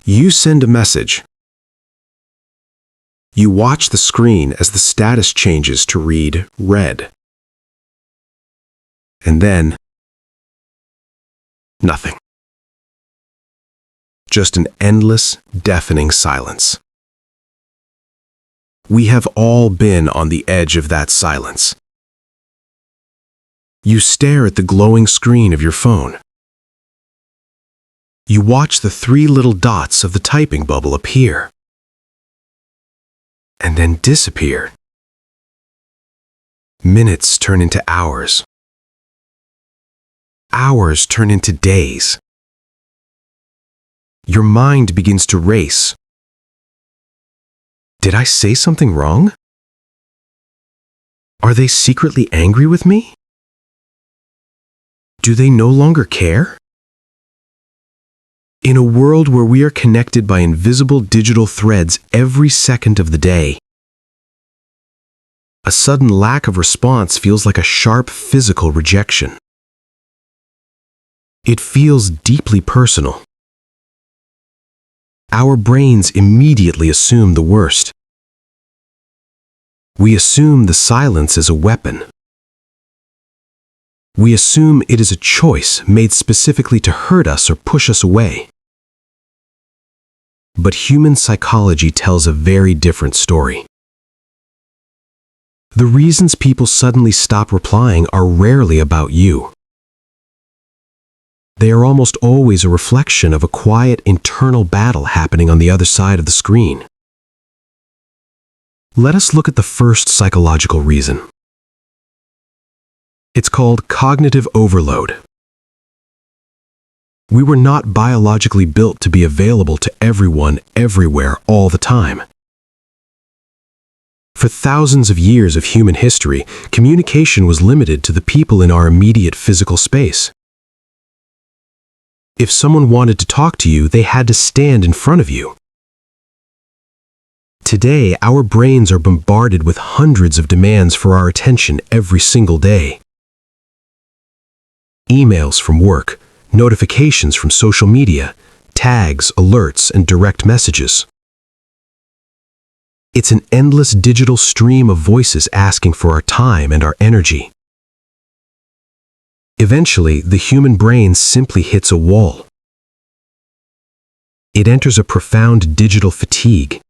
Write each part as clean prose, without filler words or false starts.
You send a message. You watch the screen as the status changes to read read. And then, nothing. Just an endless, deafening silence. We have all been on the edge of that silence. You stare at the glowing screen of your phone. You watch the 3 little dots of the typing bubble appear and then disappear. Minutes turn into hours. Hours turn into days. Your mind begins to race. Did I say something wrong? Are they secretly angry with me? Do they no longer care? In a world where we are connected by invisible digital threads every second of the day, a sudden lack of response feels like a sharp physical rejection. It feels deeply personal. Our brains immediately assume the worst. We assume the silence is a weapon. We assume it is a choice made specifically to hurt us or push us away. But human psychology tells a very different story. The reasons people suddenly stop replying are rarely about you. They are almost always a reflection of a quiet internal battle happening on the other side of the screen. Let us look at the first psychological reason. It's called cognitive overload. We were not biologically built to be available to everyone, everywhere, all the time. For thousands of years of human history, communication was limited to the people in our immediate physical space. If someone wanted to talk to you, they had to stand in front of you. Today, our brains are bombarded with hundreds of demands for our attention every single day. Emails from work, notifications from social media, tags, alerts, and direct messages. It's an endless digital stream of voices asking for our time and our energy. Eventually, the human brain simply hits a wall. It enters a profound digital fatigue.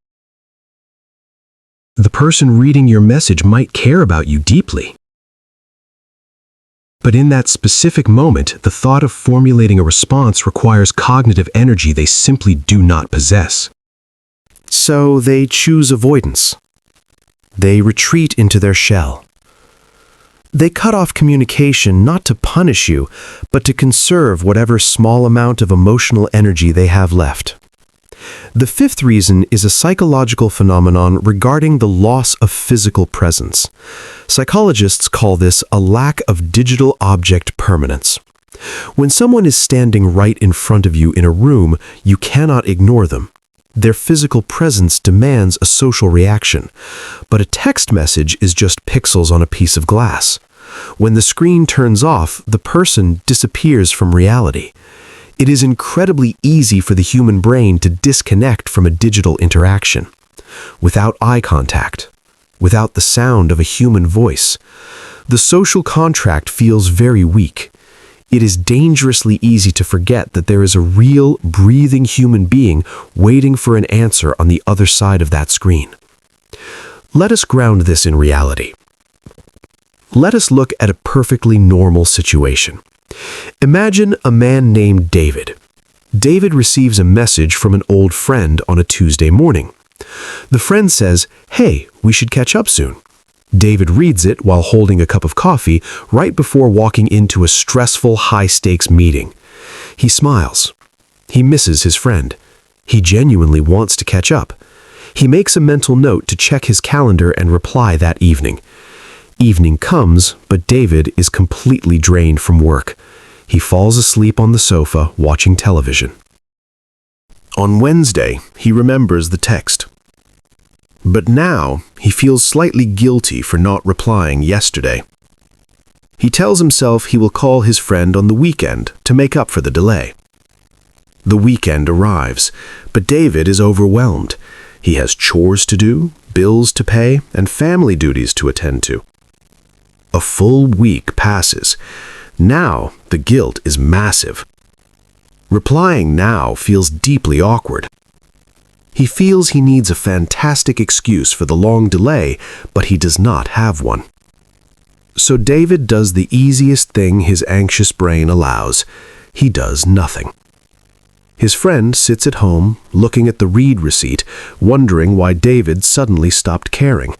The person reading your message might care about you deeply. But in that specific moment, the thought of formulating a response requires cognitive energy they simply do not possess. So they choose avoidance. They retreat into their shell. They cut off communication not to punish you, but to conserve whatever small amount of emotional energy they have left. The fifth reason is a psychological phenomenon regarding the loss of physical presence. Psychologists call this a lack of digital object permanence. When someone is standing right in front of you in a room, you cannot ignore them. Their physical presence demands a social reaction, but a text message is just pixels on a piece of glass. When the screen turns off, the person disappears from reality. It is incredibly easy for the human brain to disconnect from a digital interaction. Without eye contact, without the sound of a human voice, the social contract feels very weak. It is dangerously easy to forget that there is a real, breathing human being waiting for an answer on the other side of that screen. Let us ground this in reality. Let us look at a perfectly normal situation. Imagine a man named David. David receives a message from an old friend on a Tuesday morning. The friend says, "Hey, we should catch up soon." David reads it while holding a cup of coffee right before walking into a stressful, high-stakes meeting. He smiles. He misses his friend. He genuinely wants to catch up. He makes a mental note to check his calendar and reply that evening. Evening comes, but David is completely drained from work. He falls asleep on the sofa watching television. On Wednesday, he remembers the text. But now, he feels slightly guilty for not replying yesterday. He tells himself he will call his friend on the weekend to make up for the delay. The weekend arrives, but David is overwhelmed. He has chores to do, bills to pay, and family duties to attend to. A full week passes. Now, the guilt is massive. Replying now feels deeply awkward. He feels he needs a fantastic excuse for the long delay, but he does not have one. So David does the easiest thing his anxious brain allows. He does nothing. His friend sits at home, looking at the read receipt, wondering why David suddenly stopped caring.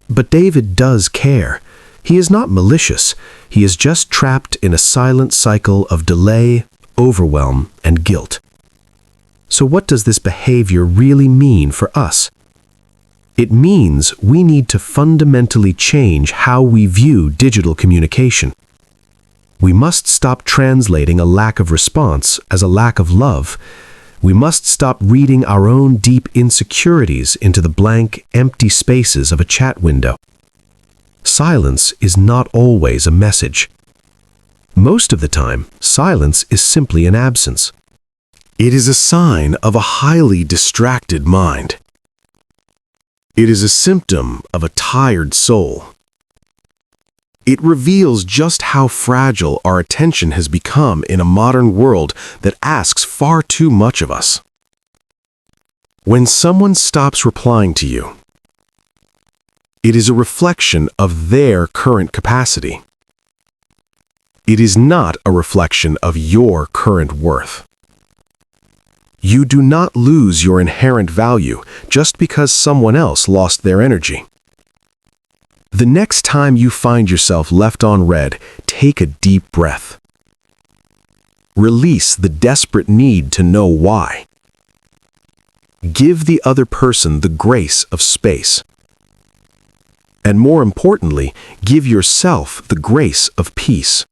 But David does care. He is not malicious. He is just trapped in a silent cycle of delay, overwhelm, and guilt. So what does this behavior really mean for us? It means we need to fundamentally change how we view digital communication. We must stop translating a lack of response as a lack of love. We must stop reading our own deep insecurities into the blank, empty spaces of a chat window. Silence is not always a message. Most of the time, silence is simply an absence. It is a sign of a highly distracted mind. It is a symptom of a tired soul. It reveals just how fragile our attention has become in a modern world that asks far too much of us. When someone stops replying to you, it is a reflection of their current capacity. It is not a reflection of your current worth. You do not lose your inherent value just because someone else lost their energy. The next time you find yourself left on red, take a deep breath. Release the desperate need to know why. Give the other person the grace of space. And more importantly, give yourself the grace of peace.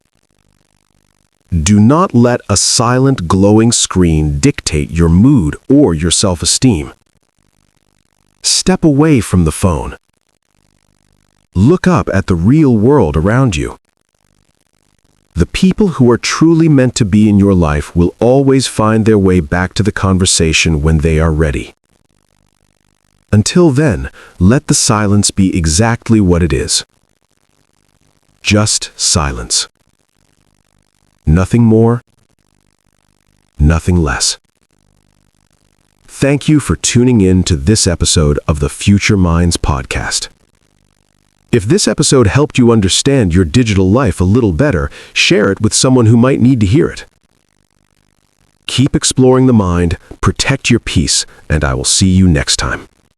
Do not let a silent, glowing screen dictate your mood or your self-esteem. Step away from the phone. Look up at the real world around you. The people who are truly meant to be in your life will always find their way back to the conversation when they are ready. Until then, let the silence be exactly what it is. Just silence. Nothing more, nothing less. Thank you for tuning in to this episode of the Future Minds podcast. If this episode helped you understand your digital life a little better, share it with someone who might need to hear it. Keep exploring the mind, protect your peace, and I will see you next time.